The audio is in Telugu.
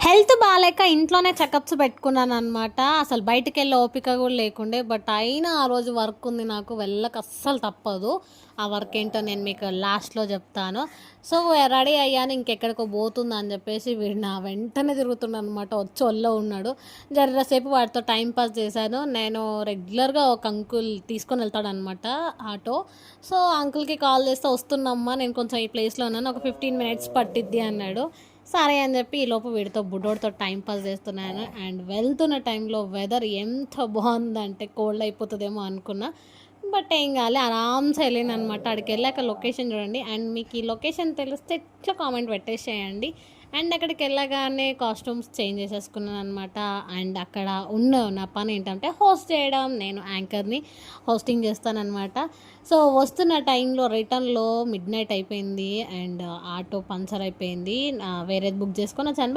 హెల్త్ బాగాలేక ఇంట్లోనే చెకప్స్ పెట్టుకున్నాను అనమాట. అసలు బయటికెళ్ళే ఓపిక కూడా లేకుండే. బట్ అయినా ఆ రోజు వర్క్ ఉంది నాకు, వెళ్ళక అస్సలు తప్పదు. ఆ వర్క్ ఏంటో నేను మీకు లాస్ట్లో చెప్తాను. సో రెడీ అయ్యాను, ఇంకెక్కడికో పోతుందా అని చెప్పేసి వీడు నా వెంటనే తిరుగుతున్నాను అనమాట. వచ్చి ఒళ్ళో ఉన్నాడు. జరసేపు వాడితో టైం పాస్ చేశాను. నేను రెగ్యులర్గా ఒక అంకుల్ తీసుకొని వెళ్తాడనమాట ఆటో. సో అంకుల్కి కాల్ చేస్తే వస్తున్నామ్మా, నేను కొంచెం ఈ ప్లేస్లో ఉన్నాను, ఒక 15 మినిట్స్ పట్టిద్ది అన్నాడు. సరే అని చెప్పి ఈలోపు వీడితో బుడ్డోడితో టైం పాస్ చేస్తున్నాను. అండ్ వెళ్తున్న టైంలో వెదర్ ఎంత బాగుందంటే కోల్డ్ అయిపోతుందేమో అనుకున్నా. బట్ ఏం కాలే, ఆరామ్సే వెళ్ళాను అనమాట. అక్కడికి వెళ్ళాక లొకేషన్ చూడండి. అండ్ మీకు ఈ లొకేషన్ తెలిస్తే ఇట్లా కామెంట్ పెట్టేసేయండి. అండ్ అక్కడికి వెళ్ళగానే కాస్ట్యూమ్స్ చేంజ్ చేసేసుకున్నాను అనమాట. అండ్ అక్కడ నా పని ఏంటంటే హోస్ట్ చేయడం. నేను యాంకర్ని హోస్టింగ్ చేస్తానన్నమాట. సో వస్తున్న టైంలో రిటర్న్లో మిడ్ నైట్ అయిపోయింది. అండ్ ఆటో పంచర్ అయిపోయింది. వేరేది బుక్ చేసుకొని వచ్చాను.